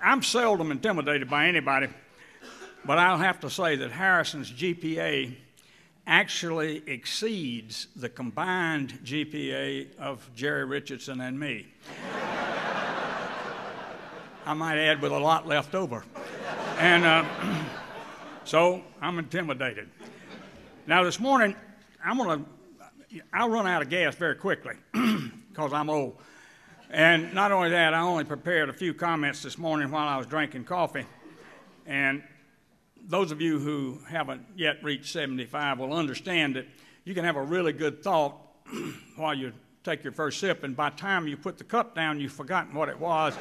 I'm seldom intimidated by anybody, but I'll have to say that Harrison's GPA actually exceeds the combined GPA of Jerry Richardson and me. I might add with a lot left over. And so I'm intimidated. Now this morning, I'll run out of gas very quickly because I'm old. And not only that, I only prepared a few comments this morning while I was drinking coffee. And those of you who haven't yet reached 75 will understand that you can have a really good thought while you take your first sip, and by the time you put the cup down, you've forgotten what it was.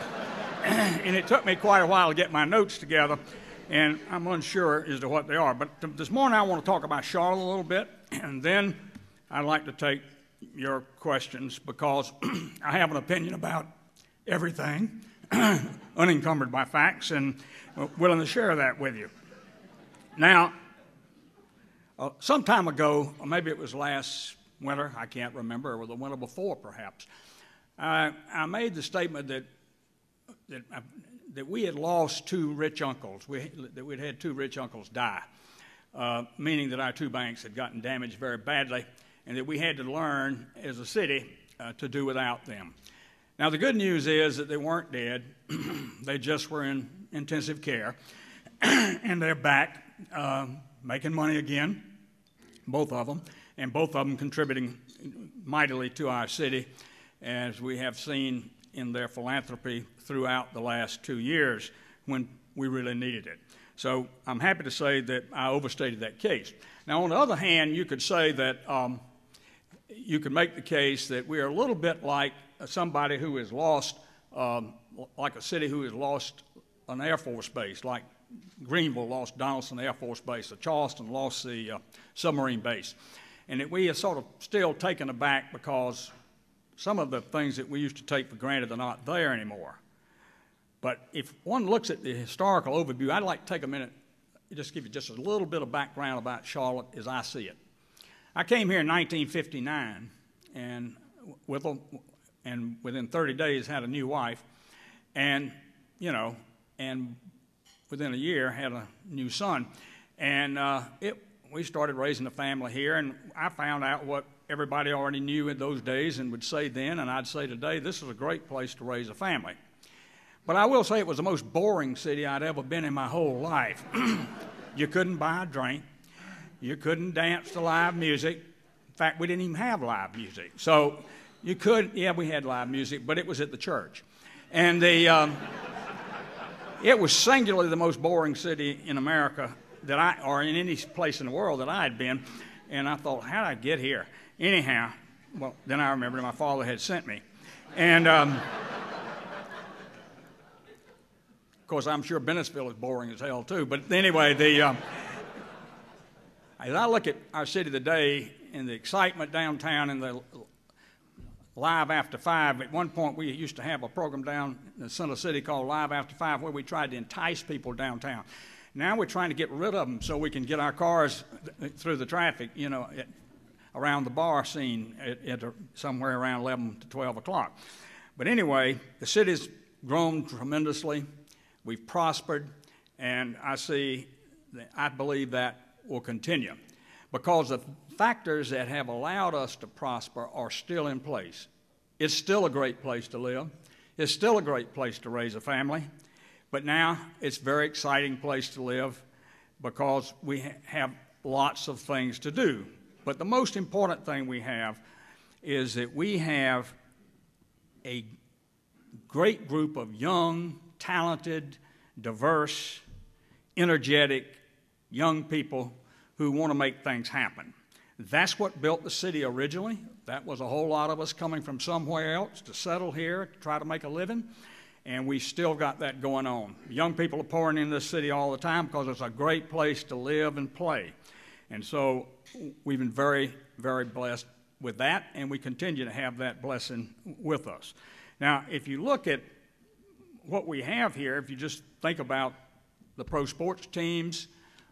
And it took me quite a while to get my notes together, and I'm unsure as to what they are. But this morning I want to talk about Charlotte a little bit, and then I'd like to take your questions because I have an opinion about everything, unencumbered by facts, and willing to share that with you. Now, some time ago, or maybe it was last winter, I can't remember, or the winter before perhaps, I made the statement that we had lost two rich uncles, that we'd had two rich uncles die, meaning that our two banks had gotten damaged very badly, and that we had to learn as a city to do without them. Now the good news is that they weren't dead, they just were in intensive care, and they're back making money again, both of them, and both of them contributing mightily to our city, as we have seen in their philanthropy throughout the last 2 years when we really needed it. So I'm happy to say that I overstated that case. Now on the other hand, you could say that you could make the case that we are a little bit like somebody who has lost, like a city who has lost an Air Force base, like Greenville lost Donaldson Air Force Base, or Charleston lost the submarine base. And that we are sort of still taken aback because some of the things that we used to take for granted are not there anymore. But if one looks at the historical overview, I'd like to take a minute and just give you just a little bit of background about Charlotte as I see it. I came here in 1959 and within 30 days had a new wife, and within a year had a new son. And we started raising a family here, and I found out what everybody already knew in those days and would say then, and I'd say today, this is a great place to raise a family. But I will say it was the most boring city I'd ever been in my whole life. You couldn't buy a drink. You couldn't dance to live music. In fact, we didn't even have live music. So you could, yeah, we had live music, but it was at the church. And it was singularly the most boring city in America or in any place in the world that I had been. And I thought, how did I get here? Anyhow, well, then I remembered my father had sent me. And of course, I'm sure Bennettsville is boring as hell too. But anyway, as I look at our city today and the excitement downtown and the Live After 5, at one point we used to have a program down in the center city called Live After 5 where we tried to entice people downtown. Now we're trying to get rid of them so we can get our cars through the traffic, around the bar scene at somewhere around 11 to 12 o'clock. But anyway, the city's grown tremendously. We've prospered, and I believe that will continue because the factors that have allowed us to prosper are still in place. It's still a great place to live. It's still a great place to raise a family. But now it's a very exciting place to live because we have lots of things to do. But the most important thing we have is that we have a great group of young, talented, diverse, energetic young people who want to make things happen. That's what built the city originally. That was a whole lot of us coming from somewhere else to settle here, to try to make a living. And we still got that going on. Young people are pouring into this city all the time because it's a great place to live and play. And so we've been very, very blessed with that, and we continue to have that blessing with us. Now, if you look at what we have here, if you just think about the pro sports teams,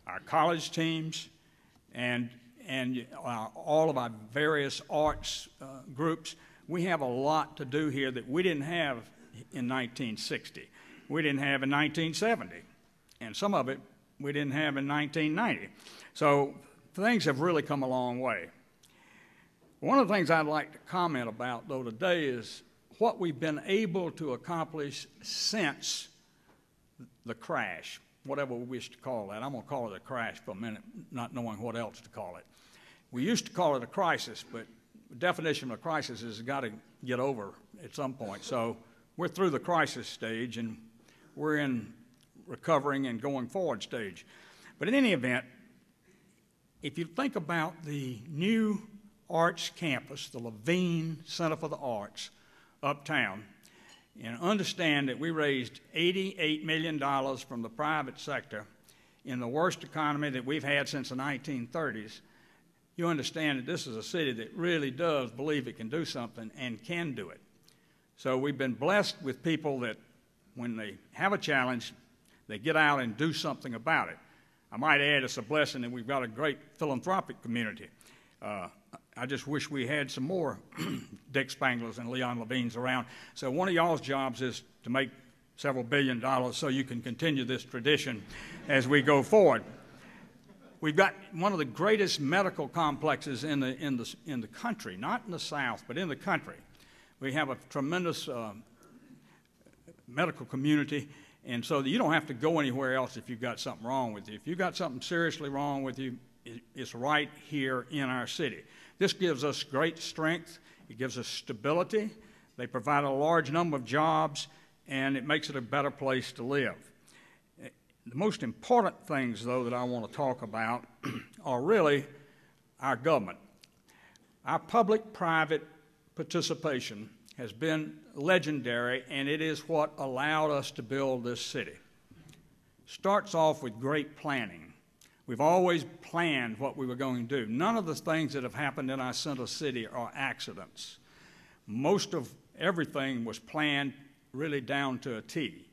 our college teams, and all of our various arts groups, we have a lot to do here that we didn't have in 1960. we didn't have in 1970. And some of it we didn't have in 1990. So things have really come a long way. One of the things I'd like to comment about, though, today is what we've been able to accomplish since the crash, whatever we wish to call that. I'm going to call it a crash for a minute, not knowing what else to call it. We used to call it a crisis, but the definition of a crisis is got to get over at some point. So we're through the crisis stage, and we're in recovering and going forward stage. But in any event, if you think about the new arts campus, the Levine Center for the Arts, uptown, and understand that we raised $88 million from the private sector in the worst economy that we've had since the 1930s, you understand that this is a city that really does believe it can do something and can do it. So we've been blessed with people that when they have a challenge, they get out and do something about it. I might add it's a blessing that we've got a great philanthropic community. I just wish we had some more Dick Spanglers and Leon Levines around. So one of y'all's jobs is to make several $1 billion so you can continue this tradition as we go forward. We've got one of the greatest medical complexes in the country, not in the South, but in the country. We have a tremendous medical community, and so you don't have to go anywhere else if you've got something wrong with you. If you've got something seriously wrong with you, it's right here in our city. This gives us great strength. It gives us stability. They provide a large number of jobs, and it makes it a better place to live. The most important things, though, that I want to talk about are really our government. Our public-private participation has been legendary, and it is what allowed us to build this city. Starts off with great planning. We've always planned what we were going to do. None of the things that have happened in our center city are accidents. Most of everything was planned really down to a T.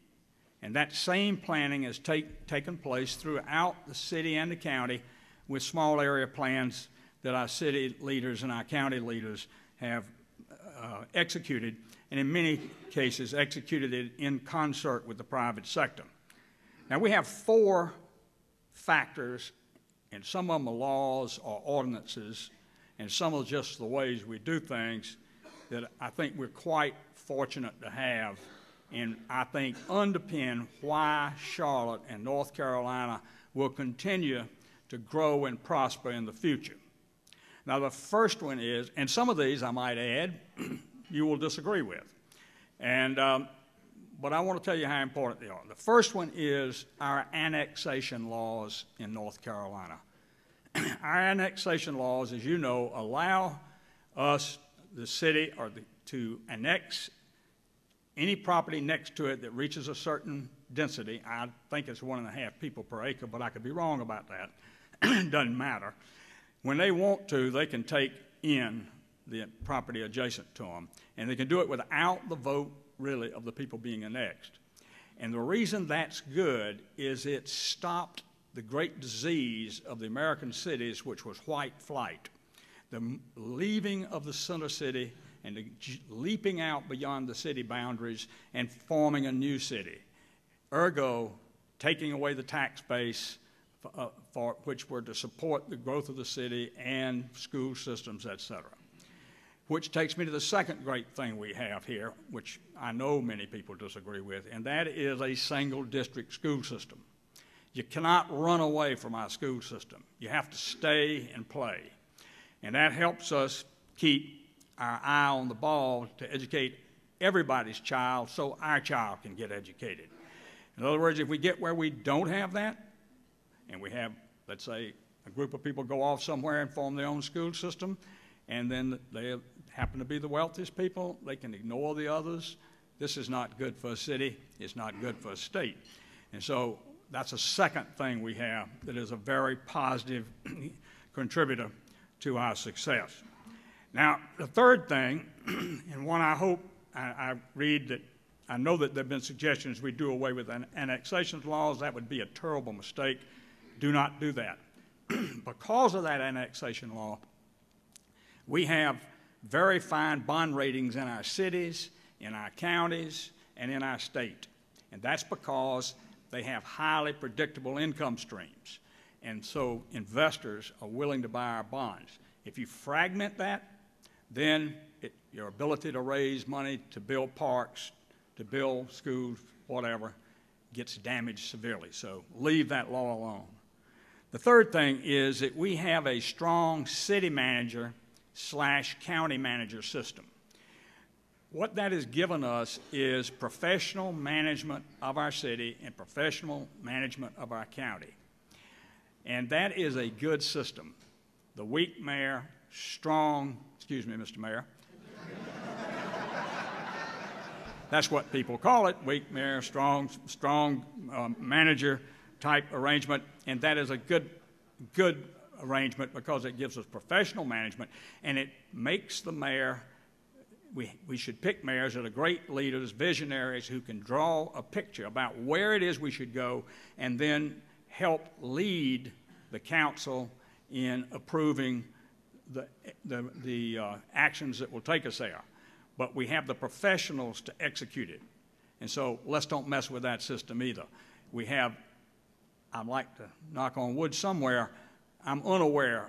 And that same planning has taken place throughout the city and the county with small area plans that our city leaders and our county leaders have executed, and in many cases executed it in concert with the private sector. Now we have 4 factors, and some of them are laws or ordinances, and some are just the ways we do things that I think we're quite fortunate to have, and I think underpin why Charlotte and North Carolina will continue to grow and prosper in the future. Now the first one is, and some of these I might add, you will disagree with, but I want to tell you how important they are. The first one is our annexation laws in North Carolina. Our annexation laws, as you know, allow us, the city, to annex any property next to it that reaches a certain density. I think it's 1.5 people per acre, but I could be wrong about that. It doesn't matter. When they want to, they can take in the property adjacent to them, and they can do it without the vote, really, of the people being annexed. And the reason that's good is it stopped the great disease of the American cities, which was white flight. The leaving of the center city and the leaping out beyond the city boundaries and forming a new city. Ergo, taking away the tax base for which were to support the growth of the city and school systems, et cetera. Which takes me to the second great thing we have here, which I know many people disagree with, and that is a single district school system. You cannot run away from our school system. You have to stay and play. And that helps us keep our eye on the ball to educate everybody's child so our child can get educated. In other words, if we get where we don't have that, and we have, let's say, a group of people go off somewhere and form their own school system, and then they happen to be the wealthiest people, they can ignore the others. This is not good for a city. It's not good for a state. And so that's a second thing we have that is a very positive contributor to our success. Now, the third thing, and one I hope I read that I know that there have been suggestions we do away with annexation laws. That would be a terrible mistake. Do not do that. Because of that annexation law, we have very fine bond ratings in our cities, in our counties, and in our state. And that's because they have highly predictable income streams. And so investors are willing to buy our bonds. If you fragment that, then your ability to raise money to build parks, to build schools, whatever, gets damaged severely. So leave that law alone. The third thing is that we have a strong city manager / county manager system. What that has given us is professional management of our city and professional management of our county. And that is a good system. The weak mayor, strong, excuse me, Mr. Mayor. That's what people call it, weak mayor, strong manager type arrangement. And that is a good arrangement because it gives us professional management and it makes the mayor. We should pick mayors that are great leaders, visionaries who can draw a picture about where it is we should go and then help lead the council in approving the actions that will take us there. But we have the professionals to execute it. And so let's don't mess with that system either. We have, I'd like to knock on wood somewhere, I'm unaware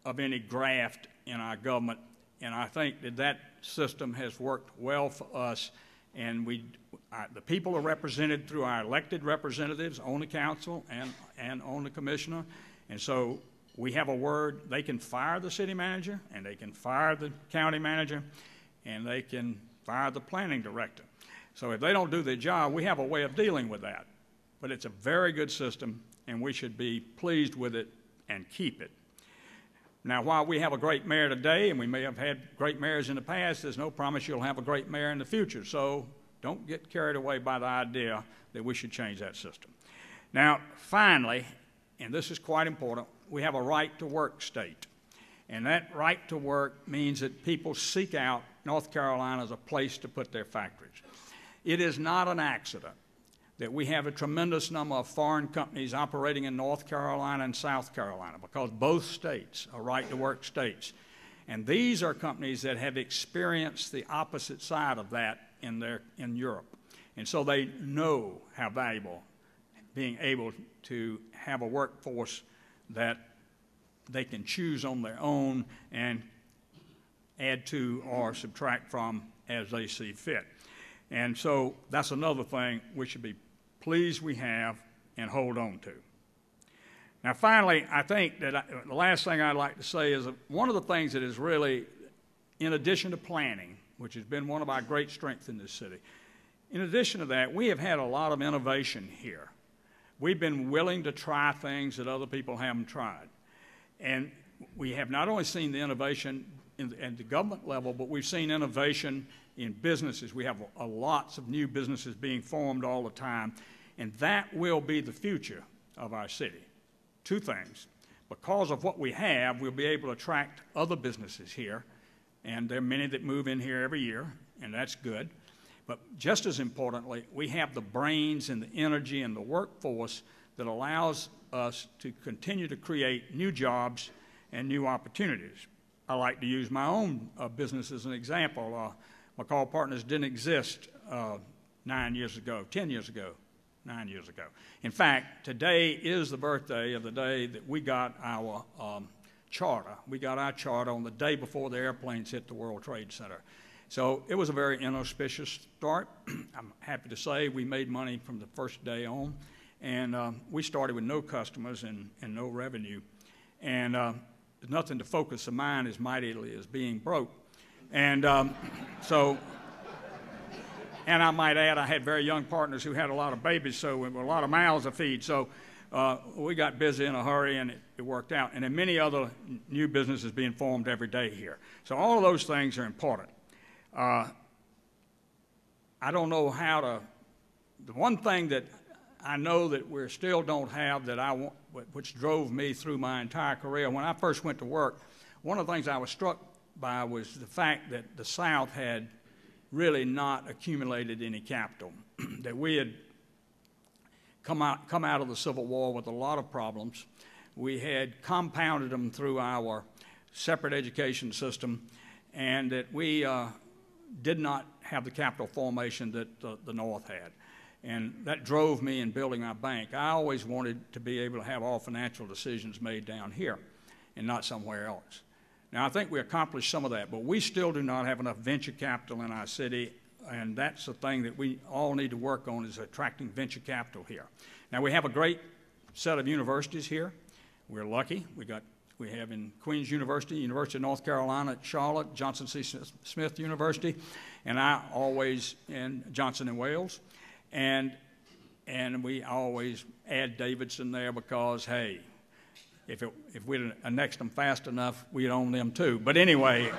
of any graft in our government, and I think that system has worked well for us, and the people are represented through our elected representatives on the council and on the commissioner, and so we have a word. They can fire the city manager, and they can fire the county manager, and they can fire the planning director. So if they don't do their job, we have a way of dealing with that. But it's a very good system, and we should be pleased with it and keep it. Now, while we have a great mayor today, and we may have had great mayors in the past, there's no promise you'll have a great mayor in the future. So don't get carried away by the idea that we should change that system. Now, finally, and this is quite important, we have a right-to-work state. And that right to work means that people seek out North Carolina as a place to put their factories. It is not an accident that we have a tremendous number of foreign companies operating in North Carolina and South Carolina because both states are right-to-work states. And these are companies that have experienced the opposite side of that in Europe. And so they know how valuable being able to have a workforce that they can choose on their own and add to or subtract from as they see fit. And so that's another thing we should be pleased we have and hold on to. Now, finally, I think that the last thing I'd like to say is that one of the things that is really, in addition to planning, which has been one of our great strengths in this city, in addition to that, we have had a lot of innovation here. We've been willing to try things that other people haven't tried. And we have not only seen the innovation at the government level, but we've seen innovation in businesses. We have lots of new businesses being formed all the time, and that will be the future of our city. Two things. Because of what we have, we'll be able to attract other businesses here, and there are many that move in here every year, and that's good. But just as importantly, we have the brains and the energy and the workforce that allows us to continue to create new jobs and new opportunities. I like to use my own business as an example. McColl Partners didn't exist 9 years ago, 10 years ago, 9 years ago. In fact, today is the birthday of the day that we got our charter. We got our charter on the day before the airplanes hit the World Trade Center. So it was a very inauspicious start. I'm happy to say we made money from the first day on. And we started with no customers and no revenue. And there's nothing to focus the mind as mightily as being broke. And and I might add, I had very young partners who had a lot of babies, so we were a lot of mouths to feed. So we got busy in a hurry, and it worked out. And then many other new businesses being formed every day here. So all of those things are important. I don't know how to, the one thing that I know that we still don't have that I want, which drove me through my entire career. When I first went to work, one of the things I was struck by was the fact that the South had really not accumulated any capital, that we had come out of the Civil War with a lot of problems. We had compounded them through our separate education system, and that we did not have the capital formation that the North had. And that drove me in building our bank. I always wanted to be able to have all financial decisions made down here and not somewhere else. Now, I think we accomplished some of that, but we still do not have enough venture capital in our city, and that's the thing that we all need to work on, is attracting venture capital here. Now, we have a great set of universities here. We're lucky. We have in Queens University, University of North Carolina at Charlotte, Johnson C. Smith University, and I always in Johnson and Wales. And we always add Davidson there because, hey, if we'd annexed them fast enough, we'd own them too. But anyway,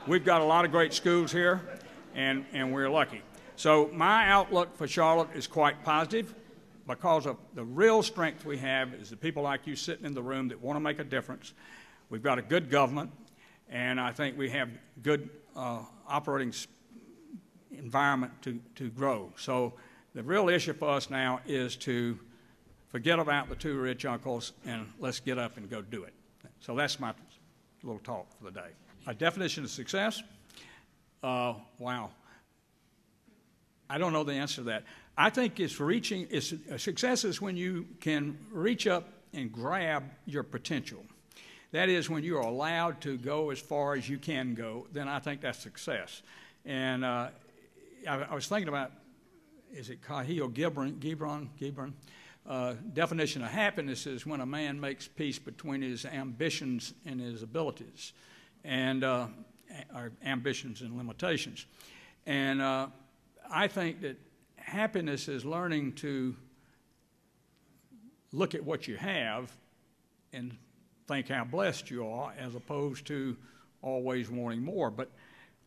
we've got a lot of great schools here, and we're lucky. So my outlook for Charlotte is quite positive because of the real strength we have is the people like you sitting in the room that want to make a difference. We've got a good government, and I think we have good operating environment to grow. So the real issue for us now is to forget about the two rich uncles and let's get up and go do it. So that's my little talk for the day. A definition of success? Wow. I don't know the answer to that. I think success is when you can reach up and grab your potential. That is, when you are allowed to go as far as you can go, then I think that's success. And I was thinking about, is it Cahill Gibran? Definition of happiness is when a man makes peace between his ambitions and his abilities, and or ambitions and limitations. And I think that happiness is learning to look at what you have and think how blessed you are, as opposed to always wanting more. But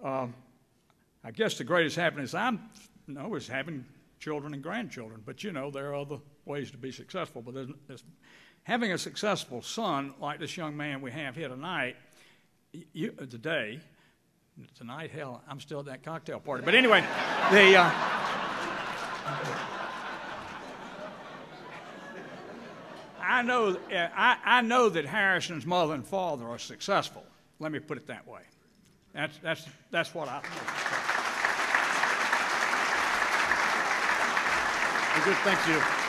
I guess the greatest happiness I know is having children and grandchildren. But you know, there are other ways to be successful. But there's having a successful son like this young man we have here tonight. Tonight, hell, I'm still at that cocktail party. But anyway, I know that Harrison's mother and father are successful. Let me put it that way. That's what I think. Good, thank you.